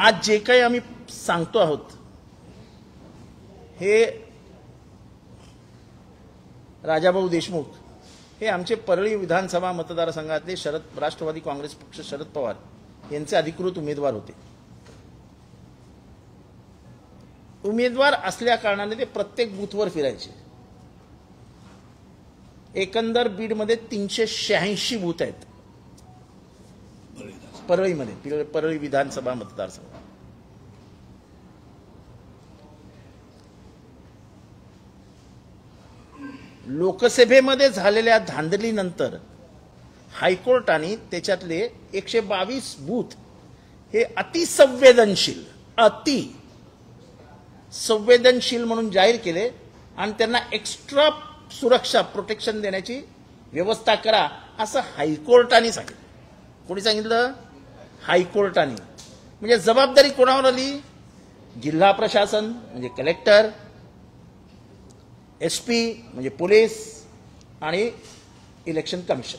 आज जे काही आम्ही सांगतो आहोत हे राजाभाऊ देशमुख हे आमचे परळी विधानसभा मतदारसंघातले राष्ट्रवादी काँग्रेस पक्ष शरद पवार यांचे अधिकृत उमेदवार होते। उमेदवार असल्या कारणाने ते प्रत्येक बूथवर फिरायचे। एकंदर बीडमध्ये 386 बूथ आहेत परळीमध्ये, परळी विधानसभा मतदारसंघ। लोकसभेमध्ये झालेल्या धांदलीनंतर हायकोर्टाने त्याच्यातले 122 बूथ हे अति संवेदनशील म्हणून जाहीर केले आणि त्यांना एक्स्ट्रा सुरक्षा प्रोटेक्शन देण्याची व्यवस्था करा असं हायकोर्टाने सांगितलं। कोणी सांगितलं? हायकोर्टाने। म्हणजे जबाबदारी कोणावर आली? जिल्हा प्रशासन म्हणजे कलेक्टर, एसपी म्हणजे पोलीस आणि इलेक्शन कमिशन।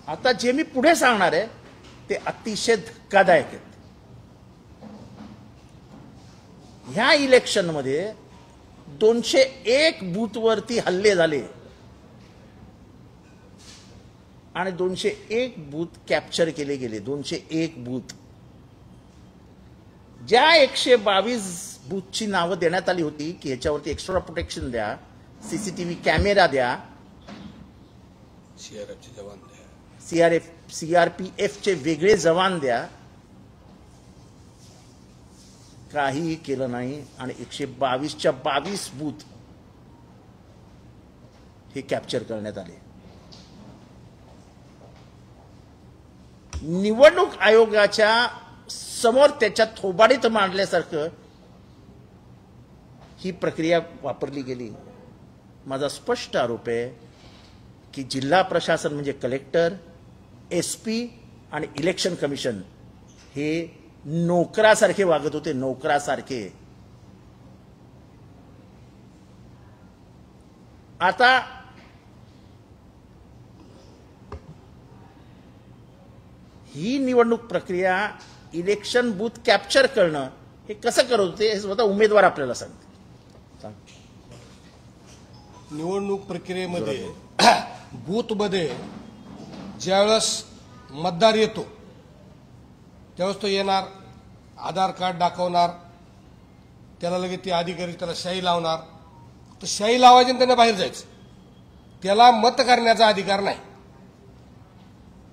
आता जे मी पुढे सांगणार आहे ते अतिशय धक्कादायक आहेत। ह्या इलेक्शनमध्ये 201 बूथवरती हल्ले झाले आणि 201 बूथ कॅप्चर केले गेले। 201 बूथ, ज्या 122 बूथची नावं देण्यात आली होती की ह्याच्यावरती एक्स्ट्रा प्रोटेक्शन द्या, सीसीटीव्ही कॅमेरा द्या, सीआरपीएफचे जवान द्या, सीआरपीएफचे वेगळे जवान द्या, काहीही केलं नाही आणि 122च्या 22 बूथ हे कॅप्चर करण्यात आले। निवडणूक आयोगाच्या समोर त्याच्या थोबाडीत मांडल्यासारखं ही प्रक्रिया वापरली गेली। माझा स्पष्ट आरोप आहे की जिल्हा प्रशासन म्हणजे कलेक्टर, एसपी आणि इलेक्शन कमिशन हे नोकरासारखे वागत होते, नोकरासारखे। आता ही निवडणूक प्रक्रिया, इलेक्शन बूथ कॅप्चर करणं हे कसं करत होते हे स्वतः उमेदवार आपल्याला सांगते। निवडणूक प्रक्रियेमध्ये बूथमध्ये ज्यावेळेस मतदार येतो त्यावेळेस तो येणार, आधार कार्ड दाखवणार, त्याला लगेच ते अधिकारी त्याला शाई लावणार, तर शाई लावायची आणि त्याने बाहेर जायचं। त्याला मत करण्याचा अधिकार नाही।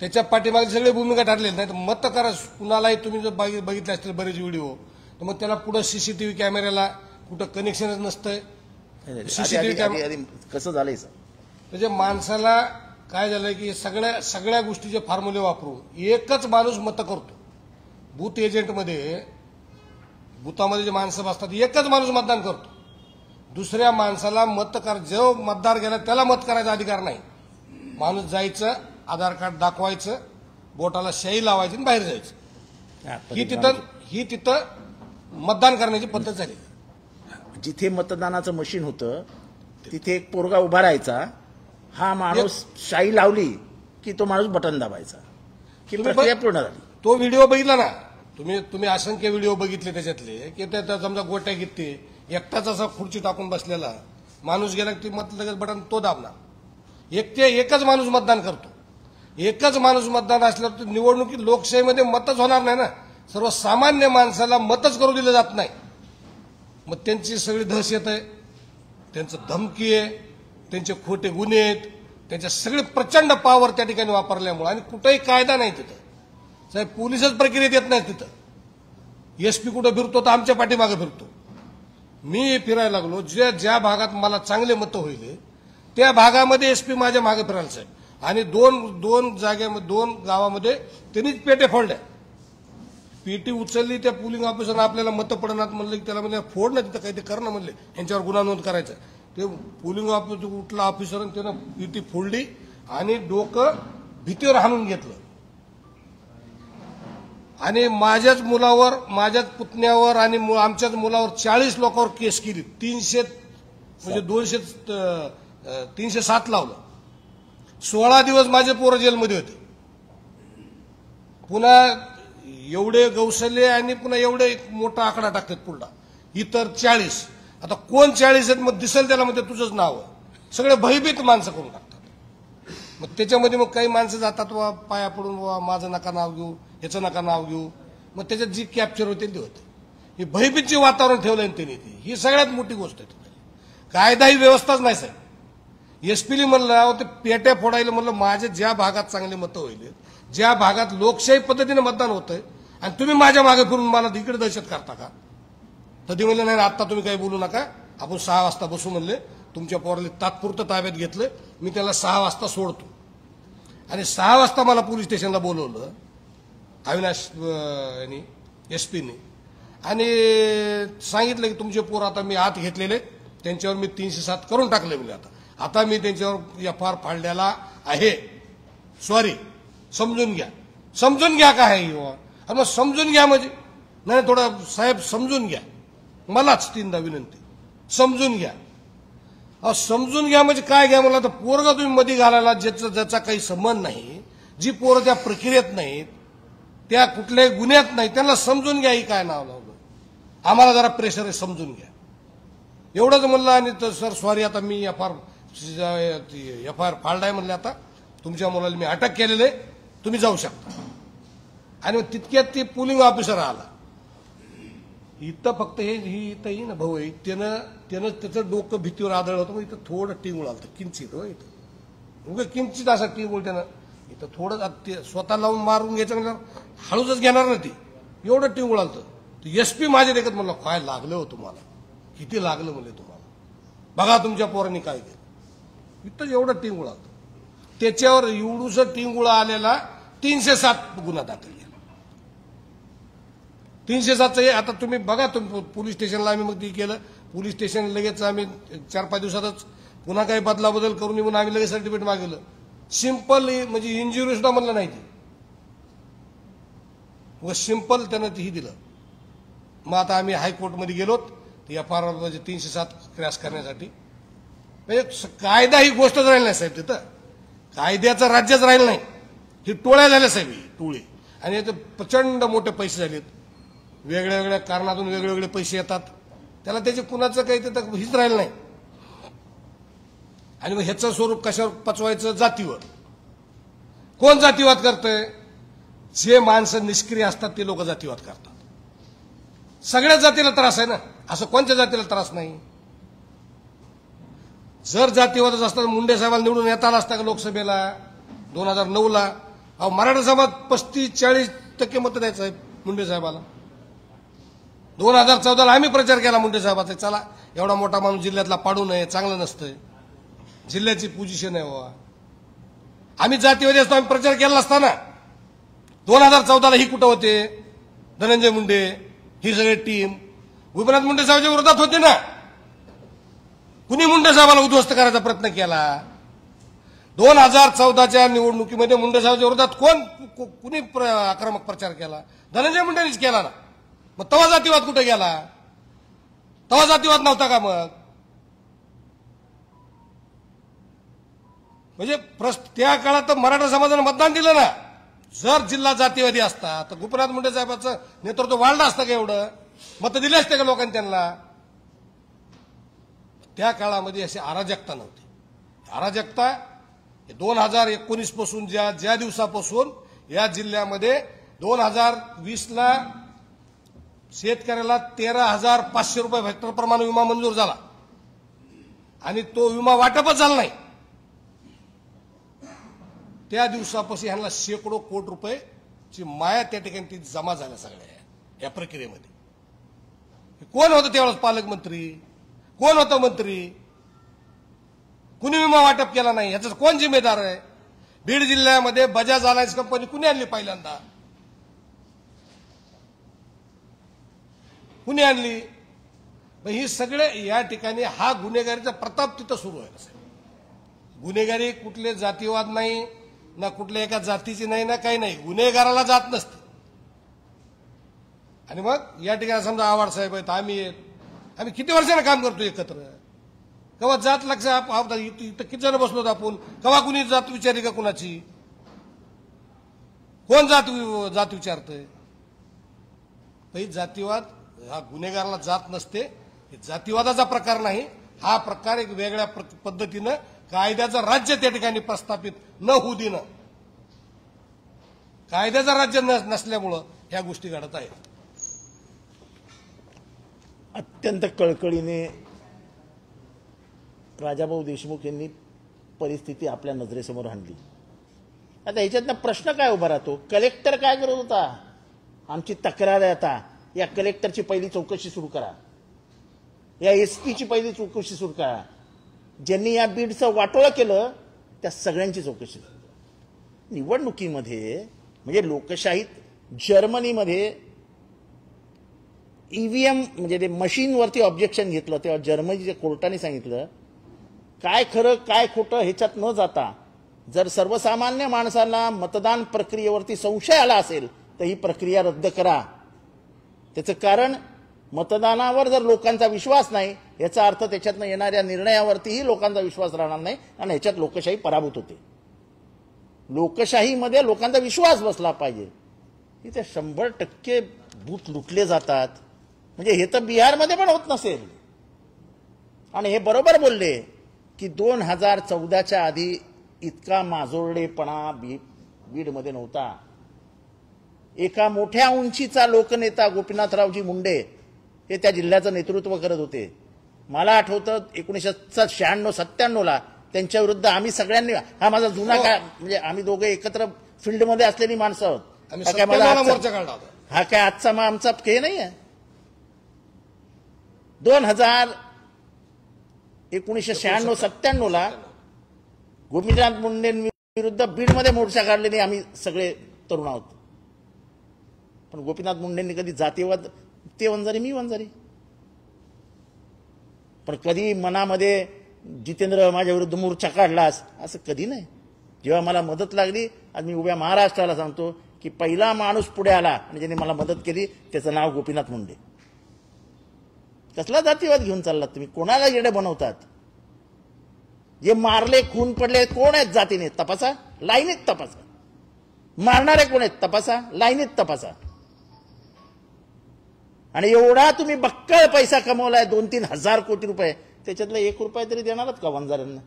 त्याच्या पाठीमागे सगळे भूमिका ठरलेली नाही। तर मत करा कुणालाही, तुम्ही जर बघितले असतील बरेच व्हिडिओ, तर मग त्याला पुढे सीसीटीव्ही कॅमेऱ्याला कुठं कनेक्शनच नसतंय। सीसीटीव्ही कसं झालंय म्हणजे माणसाला काय झालंय की सगळ्या गोष्टीचे फॉर्म्युले वापरून एकच माणूस मत करतो। बूथ एजंटमध्ये, बूथामध्ये जे माणसं बसतात एकच माणूस मतदान करतो। दुसऱ्या माणसाला जो मतदार गेला त्याला मत करायचा अधिकार नाही। माणूस जायचं, आधार कार्ड दाखवायचं, बोटाला शाई लावायची आणि बाहेर जायचं। ही तिथं मतदान करण्याची पद्धत झाली। जिथे मतदानाचं मशीन होतं तिथे एक पोरगा उभा राहायचा, हा माणूस शाई लावली की तो माणूस बटन दाबायचा की प्रक्रिया पूर्ण झाली। तो व्हिडिओ बघितला ना तुम्ही असंख्य व्हिडिओ बघितले त्याच्यातले की त्या समजा गोट्या घेते, एकटाच असा खुर्ची टाकून बसलेला माणूस गेला की मत लगेच बटन तो दाबणार। एकच माणूस मतदान करतो। एकच माणूस मतदान असल्यावर निवडणुकीत लोकशाहीमध्ये मतच होणार नाही ना। सर्वसामान्य माणसाला मतच करू दिलं जात नाही। मग त्यांची सगळी दहशत आहे, त्यांचं धमकी आहे, त्यांचे खोटे गुन्हे आहेत, त्यांच्या सगळे प्रचंड पावर त्या ठिकाणी वापरल्यामुळे, आणि कुठेही कायदा नाही तिथं। साहेब पोलीसच प्रक्रियेत येत नाही तिथं। एसपी कुठं फिरतो तर आमच्या पाठीमागे फिरतो। मी फिरायला लागलो, ज्या भागात मला चांगले मतं होईल त्या भागामध्ये एसपी माझ्या मागे फिरायला साहेब, आणि दोन जागेमध्ये, 2 गावामध्ये त्यांनीच पेटे फोडल्या। पेटी उचलली, त्या पोलिंग ऑफिसरनं आपल्याला मतं पडणार म्हणलं की त्याला म्हणजे फोड ना, तिथं काही ते करणं म्हणले, यांच्यावर गुन्हा नोंद करायचा। ते पोलिंग ऑफिसर उठला ऑफिसर आणि त्यानं पेटी फोडली आणि डोकं भीतीवर हाणून घेतलं आणि माझ्याच मुलावर, माझ्याच पुतण्यावर आणि आमच्याच मुलावर 40 लोकांवर केस केली। 307 लावलं। 16 दिवस माझे पोरं जेलमध्ये होते। पुन्हा एवढे गौसले आणि पुन्हा एवढे एक मोठा आकडा टाकतात पुढला, इतर 40. आता कोण 40 आहेत मग दिसेल त्याला म्हणजे तुझंच नाव आहे. सगळे भयभीत माणसं करून टाकतात. मग त्याच्यामध्ये मग काही माणसं जातात वा पाया पडून वा माझं नका नाव घेऊ, ह्याचं नका नाव घेऊ. मग त्याच्यात जी कॅप्चर होते ती होते. हे भयभीतचे वातावरण ठेवलंय त्यांनी, ही सगळ्यात मोठी गोष्ट आहे. कायदा ही व्यवस्थाच नाही साहेब. एसपीली म्हणलं ते पेट्या फोडायला म्हणलं माझ्या ज्या भागात चांगले मतं होईल, ज्या भागात लोकशाही पद्धतीने मतदान होतंय आणि तुम्ही माझ्या मागे फिरून मला तिकडे दहशत करता का? तर ते म्हणले नाही आता तुम्ही काही बोलू नका, आपण 6 वाजता बसू म्हणले. तुमच्या पोराला तात्पुरतं ताब्यात घेतलं, मी त्याला 6 वाजता सोडतो. आणि 6 वाजता मला पोलीस स्टेशनला बोलवलं अविनाश एसपीने आणि सांगितलं की तुमचे पोर आता मी आत घेतलेले, त्यांच्यावर मी 307 करून टाकले. म्हणजे आता मी त्यांच्यावर FR फाडलेला आहे. सॉरी, समजून घ्या. समजून घ्या काय आहे युवा? मग समजून घ्या म्हणजे नाही, थोडं साहेब समजून घ्या. मलाच 3दा विनंती, समजून घ्या. समजून घ्या म्हणजे काय घ्या? मला तर पोरगा तुम्ही मध्ये घालायला ज्याचा काही संबंध नाही, जी पोरं त्या प्रक्रियेत नाहीत, त्या कुठल्याही गुन्ह्यात नाही, त्यांना समजून घ्या. ही काय नाव लावलं? आम्हाला जरा प्रेशर आहे, समजून घ्या. एवढंच म्हणलं. आणि तर सर सॉरी, आता मी FR फाळलाय म्हणले, आता तुमच्या मुलाला मी अटक केलेले, तुम्ही जाऊ शकता. आणि मग तितक्यात ते पोलिंग ऑफिसर आला. इथं फक्त ही इथं ही ना भाऊ आहे, त्यानं त्याचं डोकं भीतीवर आदळ होतं. मग इथं थोडं टिंगूळ आलं, किंचित हो, इथं उगा किंचित असा टिंगूळ त्यानं इथं थोडं स्वतः लावून मारून घ्यायचं म्हणजे हळूच घेणार ना ती, एवढं टिंगूळ आलं. एसपी माझ्या देखत म्हणलं काय लागलं हो तुम्हाला, किती लागलं म्हणले तुम्हाला, बघा तुमच्या पोरांनी काय केलं. इथं एवढं टिंगूळ आलं. त्याच्यावर एवढूस टिंगूळ आलेला 307 गुन्हा दाखल केला. 307चं आता तुम्ही बघा. पोलीस स्टेशनला आम्ही मग ती केलं. पोलीस स्टेशन लगेच आम्ही 4-5 दिवसातच पुन्हा काही बदलाबदल करून येऊन आम्ही लगेच सर्टिफिकेट मागवलं. सिंपल म्हणजे इंजुरी सुद्धा म्हणलं नाही ती, व सिंपल त्यानं ही दिलं. मग आता आम्ही हायकोर्टमध्ये गेलोत FR म्हणजे 307 क्रॅश करण्यासाठी. म्हणजे कायदा ही गोष्टच राहिली नाही साहेब. तिथं कायद्याचं राज्यच राहिलं नाही. ही टोळ्या झाल्या साहेब, ही टोळी. आणि याचे प्रचंड मोठे पैसे झालेत. वेगळ्या वेगळ्या कारणातून वेगवेगळे पैसे येतात. त्याला त्याचे कुणाचं काही तिथं हीच राहिलं नाही. आणि मग ह्याचं स्वरूप कशावर पचवायचं? जातीवर. कोण जातीवाद करतंय? जे माणसं निष्क्रिय असतात ते लोक जातीवाद करतात. सगळ्याच जातीला त्रास आहे ना, असं कोणत्या जातीला त्रास नाही? जर जातीवादच असता तर मुंडे साहेबांना निवडून येता आला असता का लोकसभेला 2009ला? मराठा समाज 35-40% मतं द्यायचं आहे मुंडे साहेबाला. 2014ला आम्ही प्रचार केला मुंडे साहेबाचा, चला एवढा मोठा माणूस जिल्ह्यातला पाडू नये, चांगलं नसतंय, जिल्ह्याची पोझिशन आहे बाबा. आम्ही जातीवादी असतो, आम्ही प्रचार केला असताना 2014ला ही कुठं होते? धनंजय मुंडे, ही सगळी टीम गोपीनाथ मुंडे साहेबांच्या विरोधात होते ना. कुणी मुंडे साहेबाला उद्ध्वस्त करायचा प्रयत्न केला? 2014च्या निवडणुकीमध्ये मुंडे साहेबांच्या विरोधात कुणी आक्रमक प्रचार केला? धनंजय मुंडेंनीच केला ना. मग तवा जातीवाद कुठे गेला? तवा जातीवाद नव्हता का? मग म्हणजे त्या काळात मराठा समाजानं मतदान दिलं ना. जर जिल्हा जातीवादी असता तर गोपीनाथ मुंडे साहेबांचं नेतृत्व वाढलं असतं का? एवढं मतं दिले असते का लोकांनी त्यांना? त्या काळामध्ये अशी अराजकता नव्हती. अराजकता 2019 पासून ज्या दिवसापासून या जिल्ह्यामध्ये 2020ला शेतकऱ्याला 13,500 रुपये हेक्टर प्रमाणे विमा मंजूर झाला आणि तो विमा वाटपच झाला नाही. त्या दिवसापासून ह्यांना शेकडो कोटी रुपयेची माया त्या ठिकाणी ती जमा झाल्या सगळ्या या प्रक्रियेमध्ये. कोण होतं त्यावेळेस पालकमंत्री? कोण होतं मंत्री? कुणी विमा वाटप केला नाही, याचा कोण जिम्मेदार आहे? बीड जिल्ह्यामध्ये बजाज अलायन्स कंपनी कुणी आणली पहिल्यांदा? कुणी आणली? ही सगळे या ठिकाणी हा गुन्हेगारीचा प्रताप तिथं सुरू आहे. गुन्हेगारी कुठले जातीवाद नाही ना, कुठल्या एका जातीची नाही ना, काही नाही. गुन्हेगाराला जात नसते. आणि मग या ठिकाणी समजा आव्हाड साहेब आहेत, आम्ही किती वर्षानं काम करतो एकत्र. केव्हा जात लक्ष इथं किती जण बसलो आपण? केव्हा कुणी जात विचारी का कुणाची? कोण जात विचारतंय? तर ही जातीवाद हा गुन्हेगाराला जात नसते, हे जातीवादाचा प्रकार नाही. हा प्रकार एक वेगळ्या पद्धतीनं कायद्याचं राज्य त्या ठिकाणी प्रस्थापित न होऊ देणं, कायद्याचं राज्य नसल्यामुळं ह्या गोष्टी घडत आहेत. अत्यंत कळकळीने राजाभाऊ देशमुख यांनी परिस्थिती आपल्या नजरेसमोर आणली. आता ह्याच्यातनं प्रश्न काय उभा राहतो, कलेक्टर काय करत होता, आमची तक्रार आहे, आता या कलेक्टरची पहिली चौकशी सुरू करा, या एसपीची पहिली चौकशी सुरू करा, ज्यांनी या बीडचं वाटोळं केलं त्या सगळ्यांची चौकशी. निवडणुकीमध्ये म्हणजे लोकशाहीत जर्मनीमध्ये ईव्हीएम म्हणजे ते मशीनवरती ऑब्जेक्शन घेतलं तेव्हा जर्मनीच्या कोर्टाने सांगितलं काय खरं काय खोटं ह्याच्यात न जाता जर सर्वसामान्य माणसाला मतदान प्रक्रियेवरती संशय आला असेल तर ही प्रक्रिया रद्द करा. त्याचं कारण मतदानावर जर लोकांचा विश्वास नाही याचा अर्थ त्याच्यातनं येणाऱ्या निर्णयावरतीही लोकांचा विश्वास राहणार नाही आणि ह्याच्यात लोकशाही पराभूत होते. लोकशाहीमध्ये लोकांचा विश्वास बसला पाहिजे. इथे 100% बूथ लुटले जातात म्हणजे हे तर बिहारमध्ये पण होत नसेल. आणि हे बरोबर बोलले की 2014च्या आधी इतका माजोरडेपणा बीडमध्ये नव्हता. एका मोठ्या उंचीचा लोकनेता गोपीनाथरावजी मुंडे हे त्या जिल्ह्याचं नेतृत्व करत होते. मला आठवतं 1996-97ला त्यांच्या विरुद्ध आम्ही सगळ्यांनी, हा माझा जुना काय म्हणजे आम्ही दोघे एकत्र फील्डमध्ये असलेली माणसं आहोत, हा काय आजचा मग आमचा हे नाही आहे. 1996-97ला गोपीनाथ मुंडेंविरुद्ध बीडमध्ये मोर्चा काढलेली आम्ही सगळे तरुण आहोत. पण गोपीनाथ मुंडेंनी कधी जातीवाद, ते वंजारी मी वंजारी, पण कधी मनामध्ये जितेंद्र माझ्या विरुद्ध मोर्चा काढलास असं कधी नाही. जेव्हा मला मदत लागली, आज मी उभ्या महाराष्ट्राला सांगतो की पहिला माणूस पुढे आला आणि ज्याने मला मदत केली त्याचं नाव गोपीनाथ मुंडे. कसला जातीवाद घेऊन चाललात तुम्ही, कोणाला येडे बनवतात. जे मारले खून पडले कोण आहेत जातीने तपासा, लाईनीत तपासा. मारणारे कोण आहेत तपासा, लाईनीत तपासा. आणि एवढा तुम्ही बक्कळ पैसा कमवलाय 2-3 हजार कोटी रुपये, त्याच्यातला 1 रुपया तरी देणारच का वंजाऱ्यांना.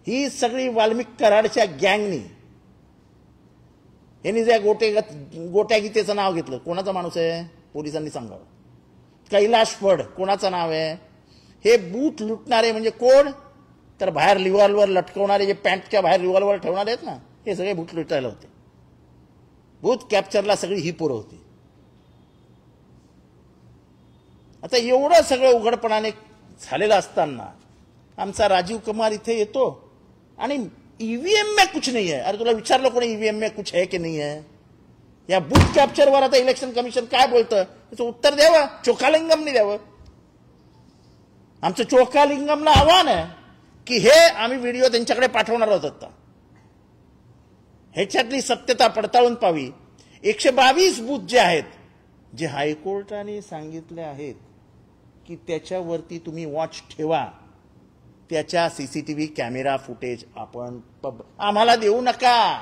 ही सगळी वाल्मिक कराडच्या गँगनी यांनी ज्या गोट्या गीतेचं नाव घेतलं. कोणाचा माणूस आहे पोलिसांनी सांगावं. कैलाश फड कोणाचं नाव आहे. हे बूथ लुटणारे म्हणजे कोण, तर बाहेर रिव्हॉल्वर लटकवणारे, जे पॅन्टच्या बाहेर रिव्हॉल्वर ठेवणारे आहेत ना, हे सगळे बूथ लुटायला होते. बूथ कॅप्चरला सगळी ही पोरं होती. आता एवढं सगळं उघडपणाने झालेलं असताना आमचा राजीव कुमार इथे येतो आणि ईव्हीएम में कुछ नहीं है. अरे तुला विचारलं कोणी ईव्हीएम में कुछ है की नहीं है. या बूथ कॅप्चरवर आता इलेक्शन कमिशन काय बोलतं त्याचं उत्तर द्यावं, चोखालिंगमने द्यावं. आमचं चोखालिंगमला आव्हान आहे की हे आम्ही व्हिडिओ त्यांच्याकडे पाठवणार आहोत. आता ह्याच्यातली सत्यता पडताळून पाहावी. 122 बूथ जे आहेत, जे हायकोर्टाने सांगितले आहेत की त्याच्यावरती तुम्ही वॉच ठेवा, त्याच्या सीसीटीव्ही कॅमेरा फुटेज आपण आम्हाला देऊ नका,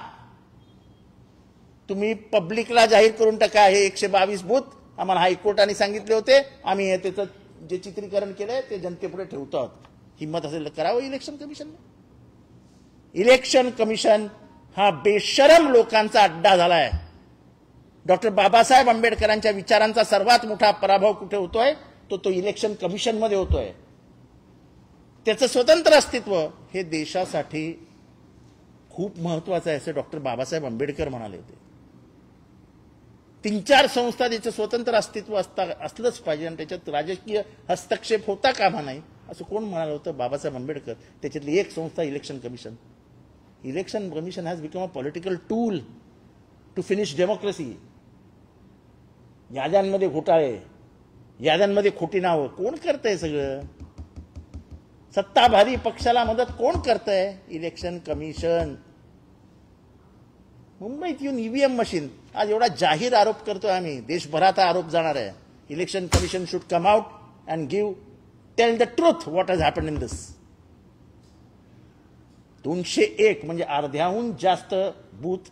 तुम्ही पब्लिकला जाहीर करून टाका. हे 122 बूथ आम्हाला हायकोर्टाने सांगितले होते, आम्ही त्याचं जे चित्रीकरण केलंय ते जनतेपुढे ठेवतो आहोत. हिंमत असेल तर करावं इलेक्शन कमिशन. इलेक्शन कमिशन हा बेशरम लोकांचा अड्डा झालाय. डॉक्टर बाबासाहेब आंबेडकरांच्या विचारांचा सर्वात मोठा पराभव कुठे होतोय, तो इलेक्शन कमिशनमध्ये होतोय. त्याचं स्वतंत्र अस्तित्व हे देशासाठी खूप महत्वाचं आहे असं डॉक्टर बाबासाहेब आंबेडकर म्हणाले होते. 3-4 संस्था त्याचं स्वतंत्र अस्तित्व असलंच पाहिजे आणि त्याच्यात राजकीय हस्तक्षेप होता कामा नाही असं कोण म्हणालं होतं, बाबासाहेब आंबेडकर. त्याच्यातली एक संस्था election commission. Election commission has become a political tool to finish democracy. याद्यांमध्ये घोटाळे, याद्यांमध्ये खोटी नावं कोण करतंय सगळं. सत्ताधारी पक्षाला मदत कोण करतंय, इलेक्शन कमिशन. मुंबईत येऊन ईव्हीएम मशीन, आज एवढा जाहीर आरोप करतोय आम्ही, देशभरात हा आरोप जाणार आहे. Election commission should come out and tell the truth what has happened in this. 201 म्हणजे अर्ध्याहून जास्त बूथ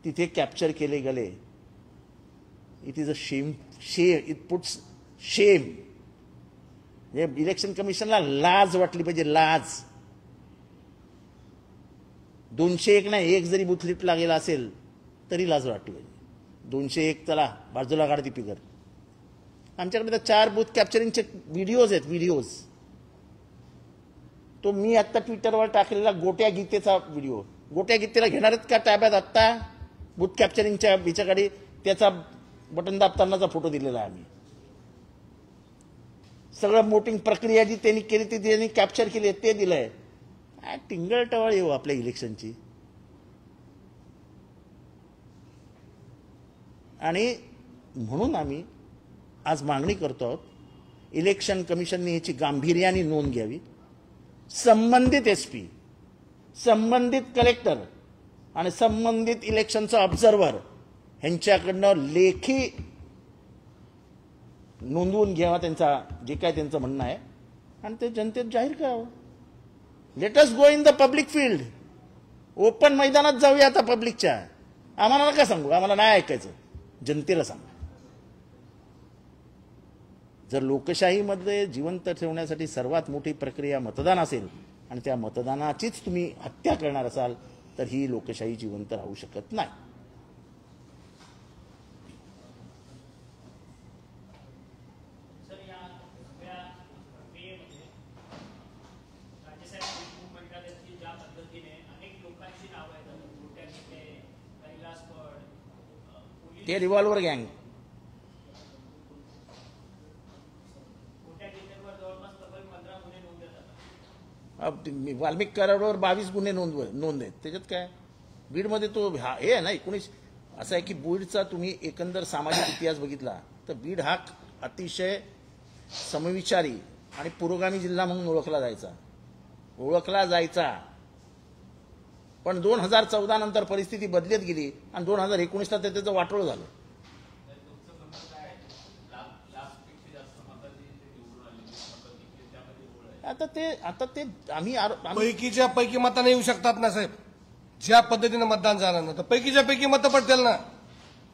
तिथे कॅप्चर केले गेले. It is a shame. It puts शेम. इलेक्शन कमिशनला लाज वाटली पाहिजे, लाज. 201 नाही, 1 जरी बूथ लिफ्ट लागेला असेल तरी लाज वाटली पाहिजे. 201 चला बाजूला काढ ती फिगर. आमच्याकडे तर 4 बूथ कॅप्चरिंगचे व्हिडिओज आहेत, व्हिडिओज. तो मी आत्ता ट्विटरवर टाकलेला गोट्या गीतेचा व्हिडिओ. गोट्या गीतेला घेणार आहेत का ताब्यात आत्ता बूथ कॅप्चरिंगच्या बिचाकडे? त्याचा बटन दाबतानाचा फोटो दिलेला आहे आम्ही. सगळं वोटिंग प्रक्रिया जी त्यांनी केली ती त्यांनी कॅप्चर केली ते दिलंय. टिंगल टवळ येऊ आपल्या इलेक्शनची. आणि म्हणून आम्ही आज मागणी करतो आहोत, इलेक्शन कमिशनने याची गांभीर्याने नोंद घ्यावी. संबंधित SP, संबंधित कलेक्टर आणि संबंधित इलेक्शनचा ऑब्झर्व्हर यांच्याकडनं लेखी नोंदवून घ्यावा त्यांचा जे काय त्यांचं म्हणणं आहे आणि ते जनतेत जाहीर करावं. Let us go in the public field. Open मैदानात जाऊया आता पब्लिकच्या. आम्हाला नका सांगू, आम्हाला नाही ऐकायचं, जनतेला सांगा. जर लोकशाहीमध्ये जिवंत ठेवण्यासाठी सर्वात मोठी प्रक्रिया मतदान असेल आणि त्या मतदानाचीच तुम्ही हत्या करणार असाल तर ही लोकशाही जिवंत राहू शकत नाही. ते रिव्हॉल्वर गँग वाल्मिक कराडावर 22 गुन्हे नोंद आहेत. त्याच्यात काय बीडमध्ये तो हे आहे ना 19. असं आहे की बीडचा तुम्ही एकंदर सामाजिक इतिहास बघितला तर बीड हा अतिशय समविचारी आणि पुरोगामी जिल्हा म्हणून ओळखला जायचा. पण 2014 नंतर परिस्थिती बदलत गेली आणि 2019ला त्याचं वाटोळ झालं. आता ते आम्ही पैकीच्या पैकी मताने येऊ शकतात ना साहेब. ज्या पद्धतीने मतदान झालं ना तर पैकीच्या पैकी मतं पडतील ना.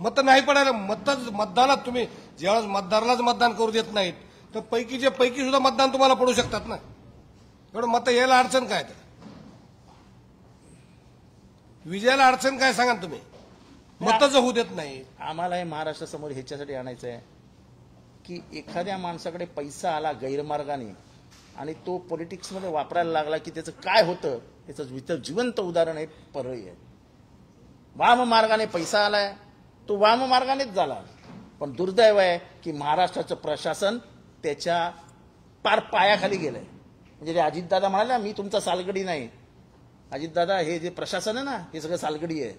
मतं नाही पडायला मतदानात तुम्ही ज्यावेळेस मतदारालाच मतदान करू देत नाहीत तर पैकीच्या पैकी सुद्धा मतदान तुम्हाला पडू शकतात ना. एवढं मतं यायला अडचण काय? विजयाला अडचण काय सांगा तुम्ही? मतच होऊ देत नाही. आम्हाला हे महाराष्ट्रासमोर ह्याच्यासाठी आणायचं आहे की एखाद्या माणसाकडे पैसा आला गैरमार्गाने आणि तो पॉलिटिक्समध्ये वापरायला लागला की त्याचं काय होतं याचं जिवंत उदाहरण आहे परळी आहे. वाम मार्गाने पैसा आलाय, तो वाम मार्गानेच झाला. पण दुर्दैव आहे की महाराष्ट्राचं प्रशासन त्याच्या पार पायाखाली गेलंय. म्हणजे अजितदादा म्हणाले मी तुमचा सालगडी नाही. अजितदादा हे जे प्रशासन आहे ना हे सगळं सालगडी आहे.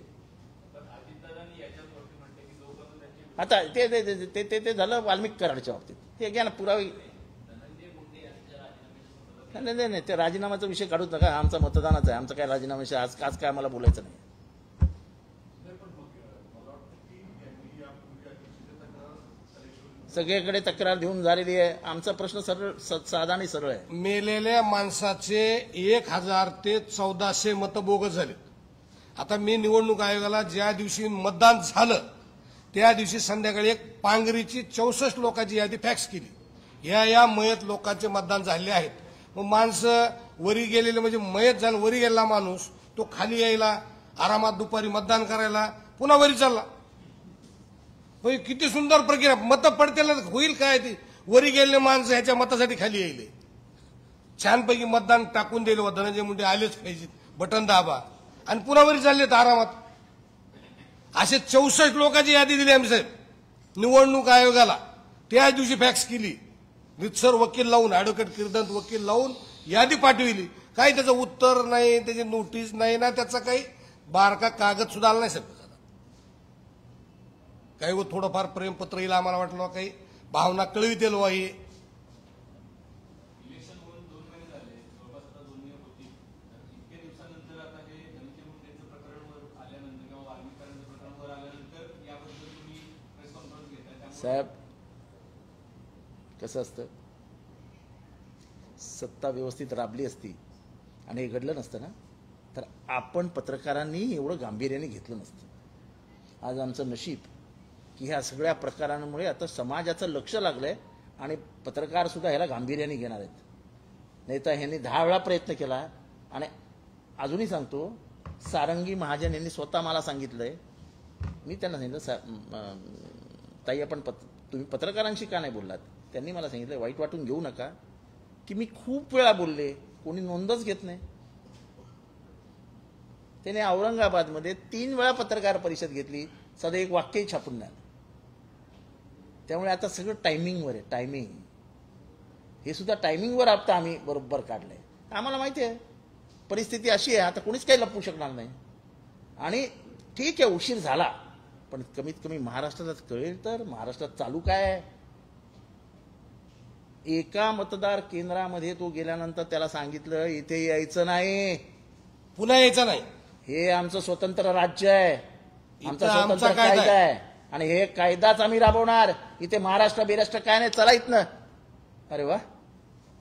आता ते झालं वाल्मिक कराडच्या बाबतीत. ते घ्या ना पुरावे. नाही ते राजीनामाचा विषय काढूच नका. आमचा मतदानाचा आहे. आमचा काय राजीनामा आज काय आम्हाला बोलायचं नाही. सगळीकडे तक्रार देऊन झालेली आहे. आमचा प्रश्न साधा आणि सरळ आहे. मेलेल्या माणसाचे 1000 ते 1400 मतं बोगस झाले. आता मी निवडणूक आयोगाला ज्या दिवशी मतदान झालं त्या दिवशी संध्याकाळी एक पांगरीची 64 लोकांची यादी फॅक्स केली. या मयत लोकांचे मतदान झाले आहेत. मग माणसं वरी गेलेले म्हणजे मयत झालं वरी गेलेला माणूस तो खाली यायला आरामात दुपारी मतदान करायला पुन्हा वरी चालला. किती सुंदर प्रक्रिया. मतं पडतेल होईल काय? ती वरी गेलेले माणसं ह्याच्या मतासाठी खाली यायले. छानपैकी मतदान टाकून दिलं होतं. धनंजय मुंडे आलेच पाहिजे बटन दाबा आणि पुन्हा वरी चाललेत आरामात. असे 64 लोकांची यादी दिली आम्ही साहेब निवडणूक आयोगाला. त्या दिवशी फॅक्स केली. रितसर वकील लावून ऍडव्होकेट किर्दंत वकील लावून यादी पाठविली. काही त्याचं उत्तर नाही, त्याची नोटीस नाही ना, त्याचा काही बारका कागद सुद्धा आला नाही साहेब. काही थोडंफार प्रेमपत्र येईल आम्हाला वाटलं, काही भावना कळवितेल वाही. साहेब कसं असतं, सत्ता व्यवस्थित राबली असती आणि हे घडलं नसतं ना तर आपण पत्रकारांनी एवढं गांभीर्याने घेतलं नसतं. आज आमचं नशीब की ह्या सगळ्या प्रकारांमुळे आता समाजाचं लक्ष लागलंय आणि पत्रकार सुद्धा ह्याला गांभीर्याने घेणार आहेत. नाही तर ह्यांनी 10 वेळा प्रयत्न केला. आणि अजूनही सांगतो, सारंगी महाजन यांनी स्वतः मला सांगितलंय, मी त्यांना सांगितलं ताई आपण तुम्ही पत्रकारांशी का नाही बोललात. त्यांनी मला सांगितलं वाईट वाटून घेऊ नका की मी खूप वेळा बोलले, कोणी नोंदच घेत नाही. त्याने औरंगाबादमध्ये 3 वेळा पत्रकार परिषद घेतली, साधं एक वाक्यही छापून नाही. त्यामुळे आता सगळं टायमिंगवर आहे. टायमिंग हे सुद्धा टायमिंगवर आता आम्ही बरोबर काढलंय. आम्हाला माहिती आहे परिस्थिती अशी आहे, आता कोणीच काही लपवू शकणार नाही. आणि ठीक आहे उशीर झाला, पण कमीत कमी महाराष्ट्राला कळेल तर महाराष्ट्रात चालू काय आहे. एका मतदार केंद्रामध्ये तो गेल्यानंतर त्याला सांगितलं इथे यायचं नाही, पुन्हा यायचं नाही. हे आमचं स्वतंत्र राज्य आहे, आमचा इथं आमचा स्वतंत्र कायदा कायदा आहे आणि हे कायदाच आम्ही राबवणार. इथे महाराष्ट्र बिराष्ट्र काय नाही, चला इथनं. अरे वा.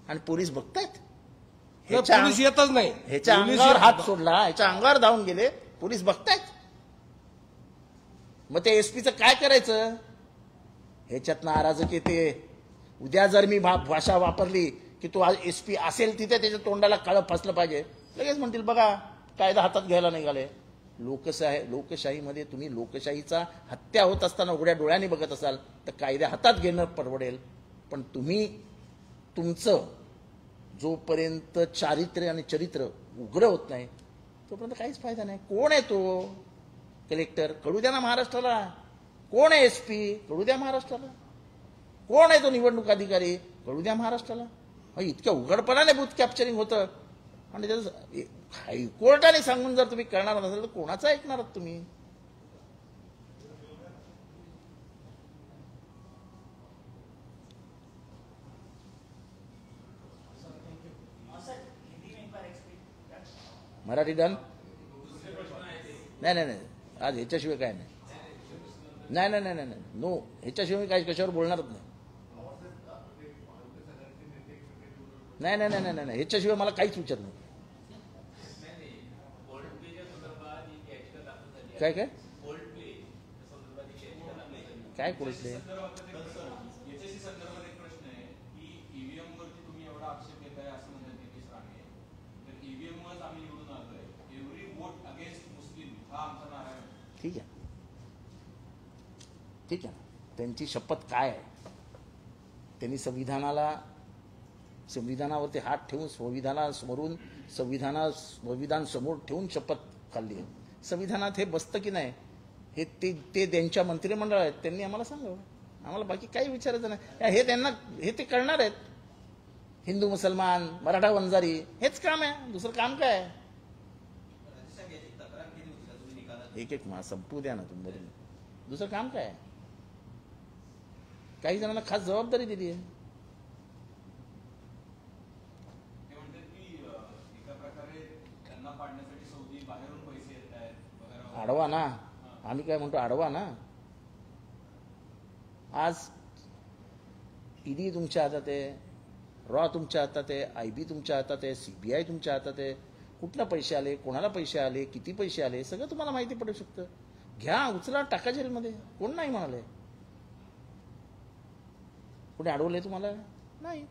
आणि पोलीस बघतायत, पोलीस येतच नाही. ह्याच्या पोलीस अंगावर येत- हात सोडला, ह्याच्या अंगावर धावून गेले, पोलीस बघतायत. मग ते एसपीचं काय करायचं. ह्याच्यात नाराजक येते. उद्या जर मी भाषा वापरली की तो एसपी असेल तिथे त्याच्या तोंडाला काळं फासलं पाहिजे, लगेच म्हणतील बघा कायदा हातात घ्यायला निघाले. लोकशाहीमध्ये तुम्ही लोकशाहीचा हत्या होत असताना उघड्या डोळ्यांनी बघत असाल तर कायदे हातात घेणं परवडेल. पण तुम्ही तुमचं जोपर्यंत चारित्र्य आणि चरित्र उघडं होत नाही तोपर्यंत काहीच फायदा नाही. कोण आहे तो कलेक्टर, कळू द्या ना महाराष्ट्राला. कोण आहे एसपी, कळू द्या महाराष्ट्राला. कोण आहे तो निवडणूक अधिकारी, कळू द्या महाराष्ट्राला. इतक्या उघडपणाने बूथ कॅप्चरिंग होतं आणि त्याचं हायकोर्टाने सांगून जर तुम्ही करणार नसेल तर कोणाचं ऐकणार आहात तुम्ही. मराठी डन. नाही नाही नाही आज ह्याच्याशिवाय काय नाही. नाही नाही नाही नाही नो, ह्याच्याशिवाय काय कशावर बोलणारच नाही. नाही नाही नाही नाही नाही ह्याच्याशिवाय मला काहीच विचार नाही. काय काय काय कोर्टले ठीक आहे ठीक आहे. त्यांची शपथ काय आहे. त्यांनी संविधानावरती हात ठेवून संविधान समोर ठेवून शपथ खाल्ली आहे. संविधानात हे बसतं की नाही हे ते त्यांच्या मंत्रिमंडळ आहेत, त्यांनी आम्हाला सांगावं. आम्हाला बाकी काही विचारायचं नाही. हे ते करणार आहेत. हिंदू मुसलमान मराठा वंजारी हेच काम आहे, दुसरं काम काय आहे. एक संपू द्या ना तुम्ही, दुसरं काम काय आहे. काही जणांना खास जबाबदारी दिली आहे. अडवा ना, आम्ही काय म्हणतो अडवा ना. आज ईडी तुमच्या हातात आहे, रॉ तुमच्या हातात आहे, आयबी तुमच्या हातात आहे, सीबीआय तुमच्या हातात आहे. कुठला पैसे आले, कोणाला पैसे आले, किती पैसे आले सगळं तुम्हाला माहिती पडू शकतं. घ्या, उचला, टाका जेलमध्ये. कोण नाही म्हणाले. कोणी अडवले तुम्हाला नाही.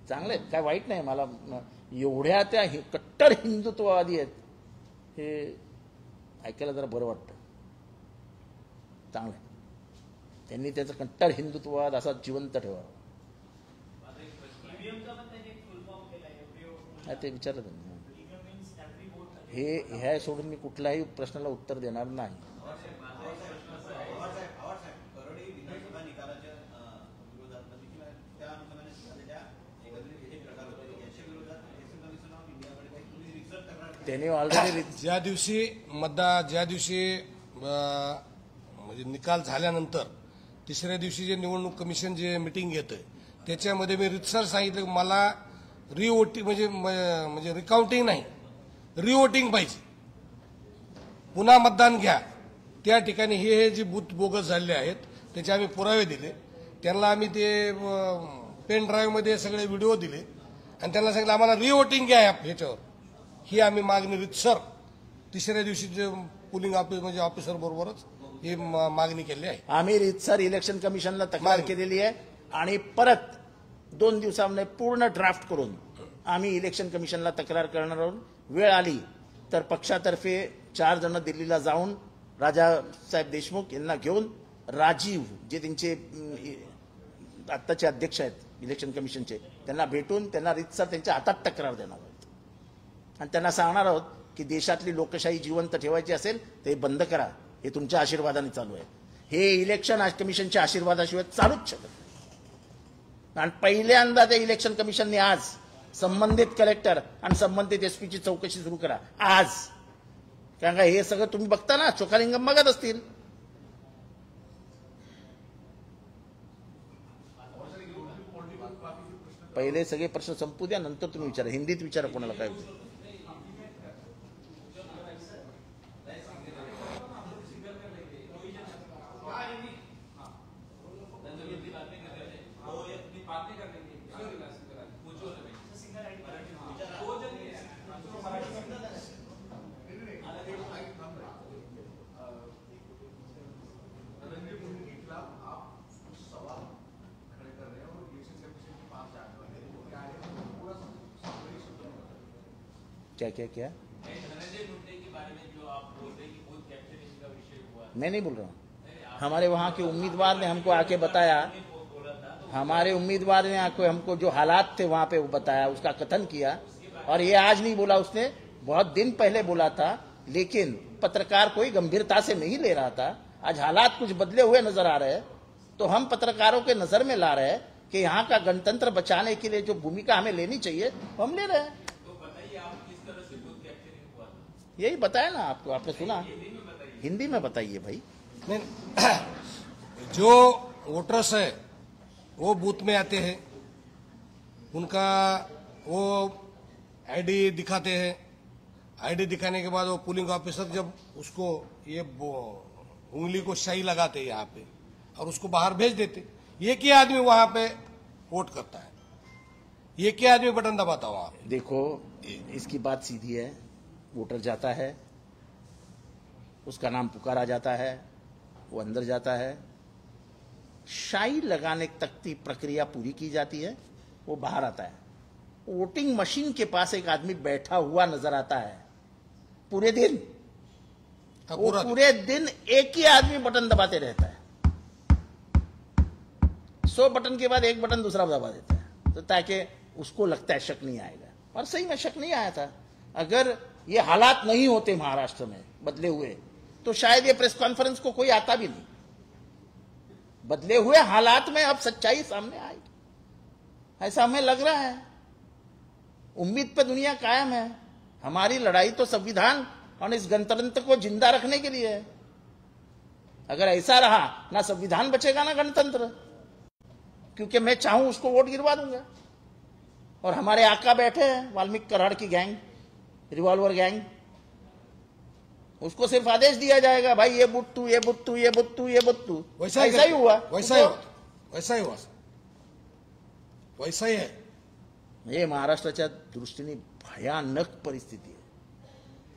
चांगले काय वाईट नाही. मला एवढ्या त्या कट्टर हिंदुत्ववादी आहेत हे ऐकायला जरा बरं वाटतं. चांगलं त्यांनी त्याचं कट्टर हिंदुत्ववाद असा जिवंत ठेवावा. ते विचारलं त्यांनी. हे सोडून मी कुठल्याही प्रश्नाला उत्तर देणार नाही. त्यांनी ऑलरेडी ज्या दिवशी म्हणजे निकाल झाल्यानंतर तिसऱ्या दिवशी जे निवडणूक कमिशन जे मिटिंग घेतं त्याच्यामध्ये मी रितसर सांगितलं की मला रिवोटिंग म्हणजे रिकाउंटिंग नाही, रिवोटिंग पाहिजे. पुन्हा मतदान घ्या. त्या ठिकाणी हे जे बूथ बोगस झालेले आहेत त्याचे आम्ही पुरावे दिले. त्यांना आम्ही ते पेन ड्राईव्ह मध्ये सगळे व्हिडिओ दिले आणि त्यांना सांगितलं आम्हाला रिवोटिंग घ्या ह्याच्यावर. ही आम्ही मागणी रितसर तिसऱ्या दिवशी जे पोलिंग ऑफिस म्हणजे ऑफिसर बरोबरच ही मागणी केली आहे. आम्ही रीतसर इलेक्शन कमिशनला तक्रार केलेली आहे आणि परत 2 दिवसामध्ये पूर्ण ड्राफ्ट करून आम्ही इलेक्शन कमिशनला तक्रार करणार आहोत. वेळ आली तर पक्षातर्फे 4 जण दिल्लीला जाऊन राजासाहेब देशमुख यांना घेऊन राजीव जे त्यांचे आत्ताचे अध्यक्ष आहेत इलेक्शन कमिशनचे त्यांना भेटून त्यांना रीतसर त्यांच्या हातात तक्रार देणार आहोत आणि त्यांना सांगणार आहोत की देशातली लोकशाही जिवंत ठेवायची असेल ते बंद करा. हे तुमच्या आशीर्वादाने चालू आहे. हे इलेक्शन कमिशनच्या आशीर्वादाशिवाय चालूच शकत नाही. आणि पहिल्यांदा ते इलेक्शन कमिशनने आज संबंधित कलेक्टर आणि संबंधित एसपीची चौकशी सुरू करा आज. कारण का हे सगळं तुम्ही बघता ना, चोखालिंगम बघत असतील. पहिले सगळे प्रश्न संपू द्या, नंतर तुम्ही विचारा. हिंदीत विचारा कोणाला काय विचार. क्या क्या क्या मैं नहीं बोल रहा हूँ. हमारे वहाँ के उम्मीदवार ने हमको आके बताया, हमारे उम्मीदवार ने आके हमको जो हालात थे वहाँ पे वो बताया, उसका कथन किया. और ये आज नहीं बोला उसने, बहुत दिन पहले बोला था. लेकिन पत्रकार कोई गंभीरता से नहीं ले रहा था. आज हालात कुछ बदले हुए नजर आ रहे हैं तो हम पत्रकारों के नजर में ला रहे हैं कि यहाँ का गणतंत्र बचाने के लिए जो भूमिका हमें लेनी चाहिए वो हम ले रहे हैं. यही बताया ना आपको, आपने सुना. हिंदी में बताइए भाई. नहीं, जो वोटर्स है वो बूथ में आते हैं, उनका वो आईडी दिखाते हैं. आईडी दिखाने के बाद वो पोलिंग ऑफिसर जब उसको ये उंगली को शाई लगाते हैं यहाँ पे और उसको बाहर भेज देते. एक ही आदमी वहां पे वोट करता है, एक ही आदमी बटन दबाता वहां पे. देखो इसकी बात सीधी है. वोटर जाता है, उसका नाम पुकारा जाता है, वो अंदर जाता है, शाई लगाने तक की प्रक्रिया पूरी की जाती है, वो बाहर आता है. वोटिंग मशीन के पास एक आदमी बैठा हुआ नजर आता है पूरे दिन. वो पूरे दिन एक ही आदमी बटन दबाते रहता है. 100 बटन के बाद एक बटन दूसरा दबा देता है तो ताकि उसको लगता है शक नहीं आएगा. और सही में शक नहीं आया था. अगर ये हालात नहीं होते महाराष्ट्र में बदले हुए तो शायद ये प्रेस कॉन्फ्रेंस को कोई आता भी नहीं. बदले हुए हालात में अब सच्चाई सामने आएगी, ऐसा हमें लग रहा है. उम्मीद पे दुनिया कायम है. हमारी लड़ाई तो संविधान और इस गणतंत्र को जिंदा रखने के लिए है. अगर ऐसा रहा ना संविधान बचेगा ना गणतंत्र. क्योंकि मैं चाहूं उसको वोट गिरवा दूंगा. और हमारे आका बैठे हैं वाल्मीकि कराड़ की गैंग, रिवॉल्वर गैंग, उसको सिर्फ आदेश दिया जाएगा भाई ये बुट्टू ये बुट्टू ये बुट्टू ये बुट्टू. वैसा ही हुआ. वैसा ही हुआ, वैसा ही है. हे महाराष्ट्राच्या दृष्टीने भयानक परिस्थिती आहे.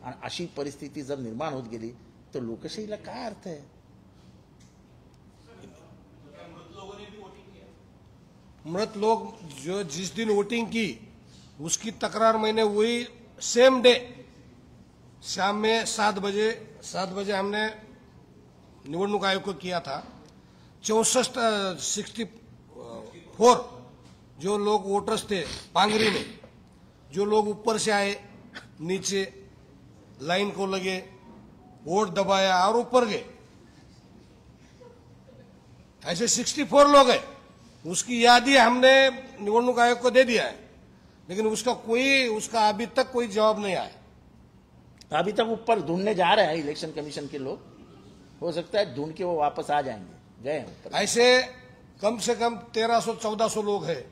आणि अशी परिस्थिती जर निर्माण होत गेली तर लोकशाहीला काय अर्थ आहे. मृत लोग जो जिस दिन वोटिंग की उसकी तकरार मैंने वही सेम डे शाम में 7 बजे हमने निवडणूक आयोग को किया था. 64 जो लोग वोटर्स थे पांगरी में, जो लोग ऊपर से आए नीचे लाइन को लगे, वोट दबाया और ऊपर गए, ऐसे 64 लोग हैं. उसकी यादी हमने निवडणूक आयोग को दे दिया है, लेकिन उसका अभी तक कोई जवाब नहीं आया. अभी तक ऊपर ढूंढने जा रहे हैं इलेक्शन कमीशन के लोग. हो सकता है ढूंढ के वो वापस आ जाएंगे. गए हैं ऊपर. ऐसे कम से कम 1300-1400 लोग हैं.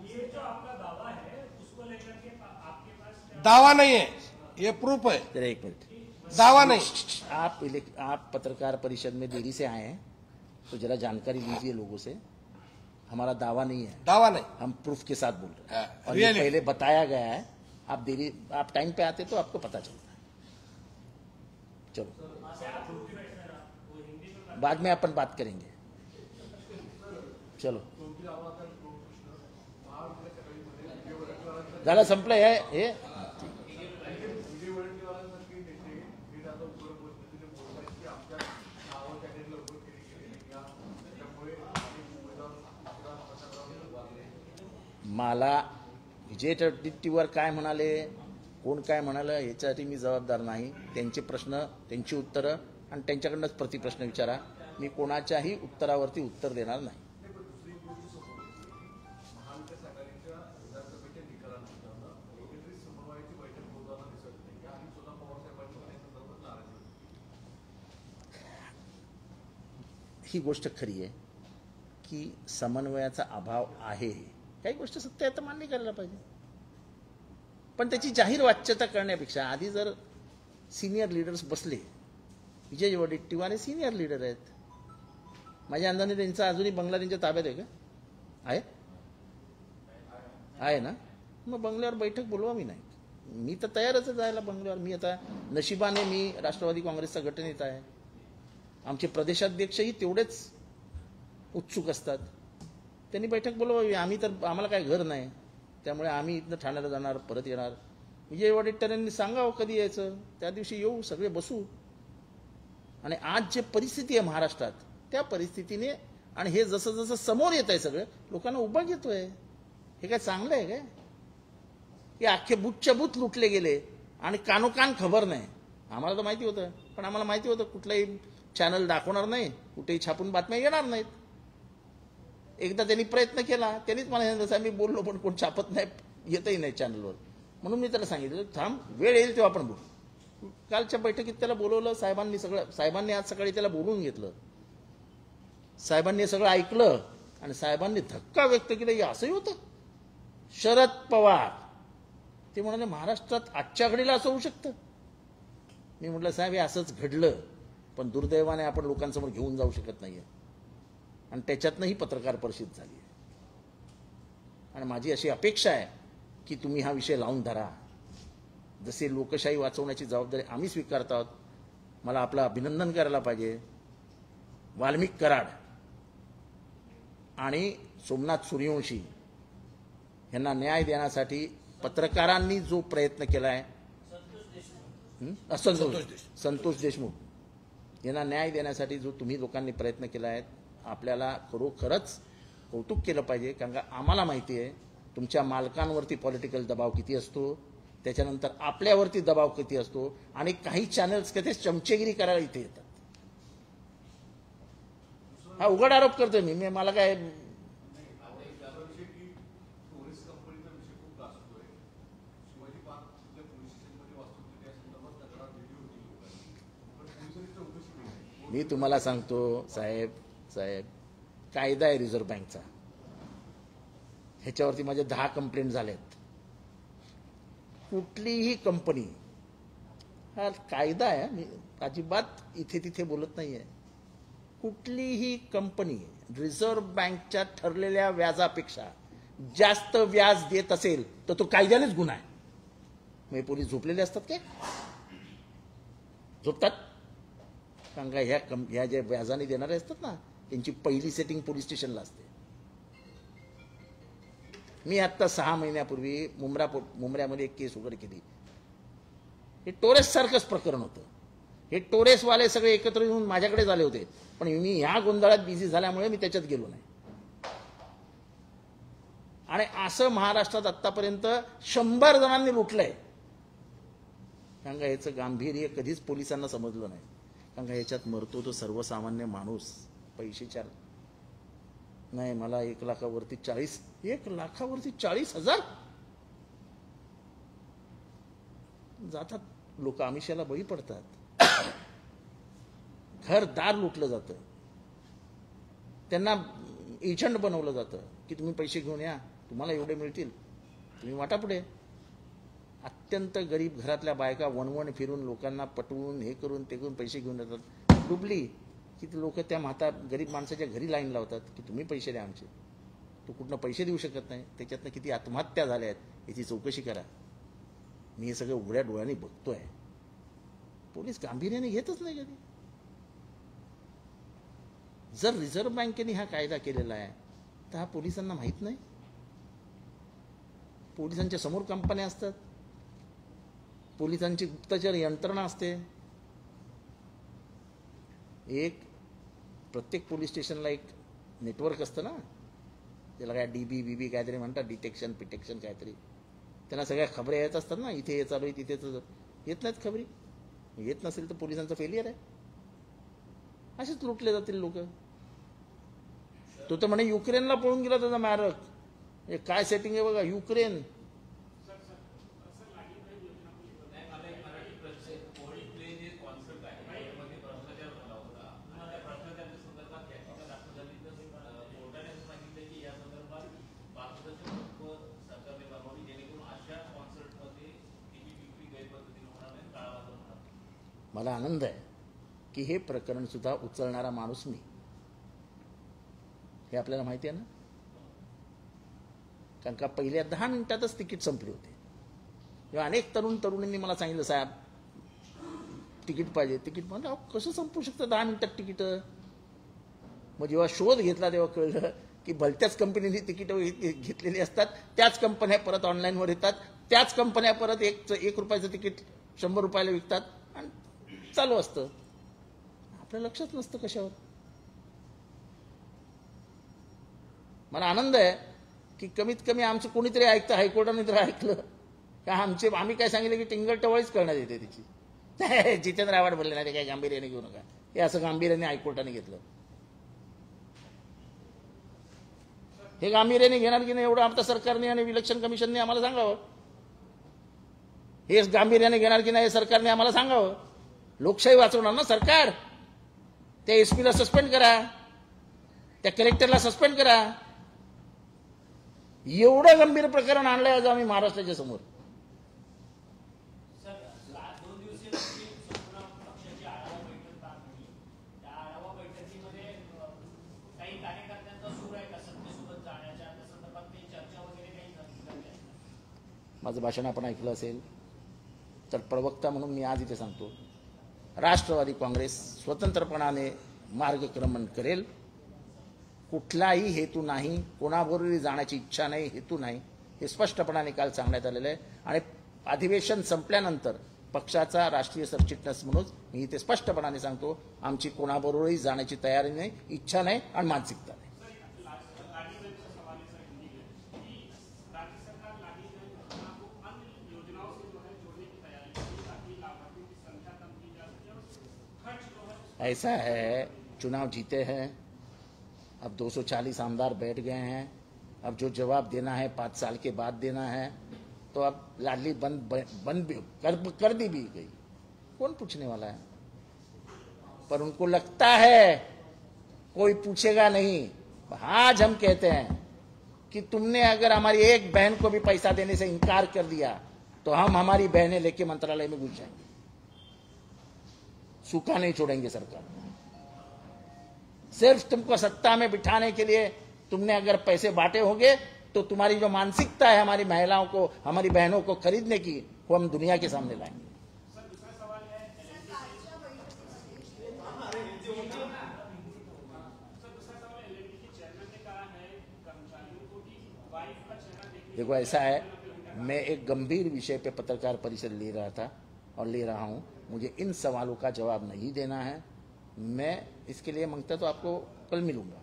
ये जो आपका दावा है उसको लेकर के आपके पास दावा नहीं है, ये प्रूफ है. जरा एक मिनट. दावा नहीं. आप पत्रकार परिषद में देरी से आए हैं तो जरा जानकारी लीजिए लोगों से. हमारा दावा नहीं है, दावा नहीं। हम प्रूफ के साथ बोल रहे हैं। हाँ, और ये really? पहले बताया गया है, आप देरी, आप टाइम पे आते तो आपको पता चलता है। चलो बाद में अपन बात करेंगे। चलो झालं, संपलं हे मला विजय वड्डेट्टीवार काय म्हणाले, कोण काय म्हणालं याच्यासाठी मी जबाबदार नाही। त्यांचे प्रश्न, त्यांची उत्तरं आणि त्यांच्याकडनंच प्रतिप्रश्न विचारा। मी कोणाच्याही उत्तरावरती उत्तर देणार नाही। ही गोष्ट खरी आहे की समन्वयाचा अभाव आहे। काही गोष्ट सत्य आहे तर मान्य करायला पाहिजे, पण त्याची जाहीर वाच्यता करण्यापेक्षा आधी जर सिनियर लीडर्स बसले, विजय वडेट्टीवार हे सिनियर लीडर आहेत, माझ्या अंदाने त्यांचा अजूनही बंगला त्यांच्या ताब्यात आहे का? आहे ना? मग बंगल्यावर बैठक बोलवावी नाही, मी तर तयारच आहे जायला बंगल्यावर। मी आता नशिबाने मी राष्ट्रवादी काँग्रेसचा गटनेता आहे, आमचे प्रदेशाध्यक्षही तेवढेच उत्सुक असतात, त्यांनी बैठक बोलवावी। आम्ही तर, आम्हाला काय घर नाही, त्यामुळे आम्ही इथनं ठाण्याला जाणार, परत येणार। विजय वडेट्टीवारांनी सांगावं कधी यायचं, त्या दिवशी येऊ, सगळे बसू। आणि आज जे परिस्थिती आहे महाराष्ट्रात, त्या परिस्थितीने आणि हे जसं जसं समोर येत आहे सगळं, लोकांना उभं घेतोय। हे काय चांगलं आहे काय? हे अख्खे बुथच्या बुथ लुटले गेले आणि कानोकान खबर नाही। आम्हाला तर माहिती होतं, पण आम्हाला माहिती होतं कुठलाही चॅनल दाखवणार नाही, कुठेही छापून बातम्या येणार नाहीत। एकदा त्यांनी प्रयत्न केला, त्यांनीच मला जसं मी बोललो, पण कोण छापत नाही, येतही नाही चॅनलवर, म्हणून मी त्याला सांगितलं थांब, वेळ येईल तेव्हा आपण बोलू। कालच्या बैठकीत त्याला बोलवलं साहेबांनी आज सकाळी त्याला बोलवून घेतलं, साहेबांनी सगळं ऐकलं आणि साहेबांनी धक्का व्यक्त केला, हे असंही होतं। शरद पवार ते म्हणाले महाराष्ट्रात आजच्या घडीला असं होऊ शकतं। मी म्हटलं साहेब हे असंच घडलं, पण दुर्दैवाने आपण लोकांसमोर घेऊन जाऊ शकत नाहीये, आणि त्याच्यातनंही पत्रकार परिषद झाली आहे। आणि माझी अशी अपेक्षा आहे की तुम्ही हा विषय लावून धरा। जसे लोकशाही वाचवण्याची जबाबदारी आम्ही स्वीकारत आहोत, मला आपलं अभिनंदन करायला पाहिजे। वाल्मिक कराड आणि सोमनाथ सूर्यवंशी यांना न्याय देण्यासाठी पत्रकारांनी जो प्रयत्न केलाय, संतोष देशमुख यांना न्याय देण्यासाठी जो तुम्ही लोकांनी प्रयत्न केला आहे, आपल्याला खरोखरच कौतुक केलं पाहिजे। कारण का आम्हाला माहिती आहे तुमच्या मालकांवरती पॉलिटिकल दबाव किती असतो, त्याच्यानंतर आपल्यावरती दबाव किती असतो, आणि काही चॅनल्स कधी चमचेगिरी करायला इथे येतात। हा उघड आरोप करतोय मी, मला काय मी तुम्हाला सांगतो साहेब, कायदा आहे रिझर्व्ह बँकचा, ह्याच्यावरती माझे 10 कंप्लेंट झालेत। कुठलीही कंपनी, हा कायदा आहे, मी अजिबात इथे तिथे बोलत नाहीये, कुठलीही कंपनी रिझर्व्ह बँकच्या ठरलेल्या व्याजापेक्षा जास्त व्याज देत असेल तर तो कायद्यानेच गुन्हा आहे। मग पोलीस झोपलेले असतात काय? झोपतात? कारण का ह्या ज्या व्याजाने देणारे असतात ना, त्यांची पहिली सेटिंग पोलीस स्टेशनला असते। मी आता 6 महिन्यापूर्वी मुंब्र्यामध्ये एक केस उघड केली। हे टोरेस सारखंच प्रकरण होतं। हे टोरेसवाले सगळे एकत्र येऊन माझ्याकडे आले होते, पण मी ह्या गोंधळात बिझी झाल्यामुळे मी त्याच्यात गेलो नाही। आणि असं महाराष्ट्रात आतापर्यंत 100 जणांनी लुटलंय। कारण का याचं गांभीर्य कधीच पोलिसांना समजलं नाही। कारण का याच्यात मरतो तो सर्वसामान्य माणूस, पैशाच्या नाही। मला 1 लाखावरती 40,000 जातात लोक, आमिषाला बळी पडतात। घरदार लुटलं जातं, त्यांना एजंट बनवलं जातं की तुम्ही पैसे घेऊन या, तुम्हाला एवढे मिळतील, तुम्ही वाटा पुढे। अत्यंत गरीब घरातल्या बायका वणवण फिरून लोकांना पटवून हे करून ते करून पैसे घेऊन येतात। डुबली की लोक त्या गरीब माणसाच्या घरी लाईन लावतात की तुम्ही पैसे द्या आमचे। तो कुठनं पैसे देऊ शकत नाही, त्याच्यातनं किती आत्महत्या झाल्या आहेत याची चौकशी करा. मी हे सगळं उघड्या डोळ्यांनी बघतोय. पोलीस गांभीर्याने घेतच नाही कधी. जर रिझर्व्ह बँकेने हा कायदा केलेला आहे तर हा पोलिसांना माहीत नाही? पोलिसांच्या समोर कंपन्या असतात, पोलिसांची गुप्तचर यंत्रणा असते. एक प्रत्येक पोलीस स्टेशनला एक नेटवर्क असतं ना, त्याला काय DB काहीतरी म्हणतात, डिटेक्शन पिटेक्शन काहीतरी. त्यांना सगळ्या खबरी येत असतात ना, इथे हे चालू आहे तिथे येत नाहीत खबरी. येत नसेल तर पोलिसांचं फेलियर आहे. असेच लुटले जातील लोक. तो तर म्हणे युक्रेनला पळून गेला त्याचा मारक. हे काय सेटिंग आहे बघा, युक्रेन. मला आनंद आहे की हे प्रकरण सुद्धा उचलणारा माणूस मी. हे आपल्याला माहिती आहे ना, कारण का पहिल्या 10 मिनिटातच तिकीट संपले होते. तेव्हा अनेक तरुणींनी मला सांगितलं, साहेब तिकीट पाहिजे. तिकीट म्हणजे कसं संपू शकतं 10 मिनिटात तिकीट? मग जेव्हा शोध घेतला तेव्हा कळलं की भलत्याच कंपनीने तिकीट घेतलेली असतात, त्याच कंपन्या परत ऑनलाईनवर येतात, त्याच कंपन्या परत एक रुपयाचं तिकीट 100 रुपयाला विकतात आणि चालू असतं. आपलं लक्षच नसतं कशावर. मला आनंद आहे की कमीत कमी आमचं कोणीतरी ऐकतं, हायकोर्टाने तर ऐकलं का. आम्ही काय सांगितलं की टिंगल-टवाळीच करण्यात येते त्याची. जितेंद्र आव्हाड बोलले नाही, ते काय गांभीर्याने घेऊ नका. हे असं गांभीर्याने हायकोर्टाने घेतलं. हे गांभीर्याने घेणार की नाही एवढं आमच्या सरकारने आणि इलेक्शन कमिशनने आम्हाला सांगावं. हे गांभीर्याने घेणार की नाही सरकारने आम्हाला सांगावं. लोकशाही वाचवणार ना सरकार. त्या एसपीला सस्पेंड करा, त्या कलेक्टरला सस्पेंड करा. एवढं गंभीर प्रकरण आणलंय आज आम्ही महाराष्ट्राच्या समोर. सर, 2 दिवसीय संपूर्ण पक्षाची आढावा बैठक पार पडली. त्या आढावा बैठकीमध्ये काही कार्यकर्त्यांचा सूर आहे का सत्तेसोबत जाण्याच्या, त्या संदर्भात काही चर्चा वगैरे काही झाली? माझं भाषण आपण ऐकलं असेल तर प्रवक्ता म्हणून मी आज इथे सांगतो, राष्ट्रवादी काँग्रेस स्वतंत्रपणाने मार्गक्रमण करेल. कुठलाही हेतू नाही, कोणाबरोबरही जाण्याची इच्छा नाही, हेतू नाही. हे स्पष्टपणाने काल सांगण्यात आलेलं आहे. आणि अधिवेशन संपल्यानंतर पक्षाचा राष्ट्रीय सरचिटणीस म्हणून मी इथे स्पष्टपणाने सांगतो, आमची कोणाबरोबरही जाण्याची तयारी नाही, इच्छा नाही आणि मानसिकता नाही. ऐसा है, चुनाव जीते हैं, अब 240 आमदार बैठ गए हैं. अब जो जवाब देना है 5 साल के बाद देना है. तो अब लाडली बंद कर दी भी गई, कौन पूछने वाला है? पर उनको लगता है कोई पूछेगा नहीं. आज हम कहते हैं कि तुमने अगर हमारी एक बहन को भी पैसा देने से इनकार कर दिया तो हम हमारी बहनें लेके मंत्रालय में घुस जाएंगे. सूखा नहीं छोड़ेंगे सरकार. सिर्फ तुमको सत्ता में बिठाने के लिए तुमने अगर पैसे बांटे होंगे तो तुम्हारी जो मानसिकता है हमारी महिलाओं को, हमारी बहनों को खरीदने की, वो हम दुनिया के सामने लाएंगे. देखो ऐसा है, मैं एक गंभीर विषय पे पत्रकार परिषद ले रहा था और ले रहा हूं. मुझे इन सवालों का जवाब नहीं देना है. मैं इसके लिए मांगता तो आपको कल मिलूंगा.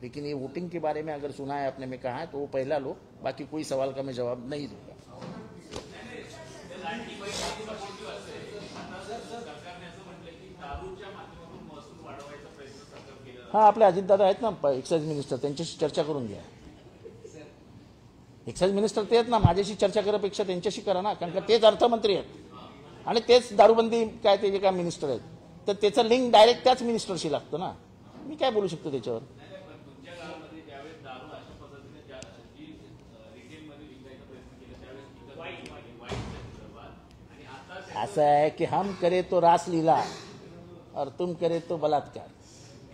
लेकिन ये वोटिंग के बारे में अगर सुना है आपने, में कहा है तो वो पहला लो. बाकी कोई सवाल का मैं जवाब नहीं दूंगा. हाँ, आपले अजितदादा आहेत ना एक्साइज मिनिस्टर, त्यांच्याशी चर्चा करून घ्या. एक्साइज मिनिस्टर ते आहेत ना, माझ्याशी चर्चा करण्यापेक्षा त्यांच्याशी करा ना, कारण का तेच अर्थमंत्री आहेत आणि तेच दारूबंदी काय ते काय मिनिस्टर आहेत. तर त्याचं लिंक डायरेक्ट त्याच मिनिस्टरशी लागतं ना. मी काय बोलू शकतो त्याच्यावर? ऐसा है कि हम करे तो रासलीला और तुम करे तो बलात्कार.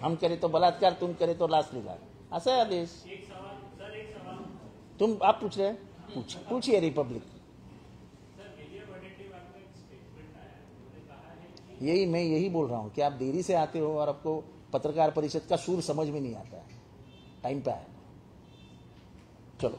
हम करे तो बलात्कार, तुम करे तो रासलीला. असा आहे आदेश. तुम आप पूछ रहे हैं, पूछिए रिपब्लिक। यही बोल रहा हूं कि आप देरी से आते हो और आपको पत्रकार परिषद का सूर समझ में नहीं आता है, टाइम पे आए। चलो।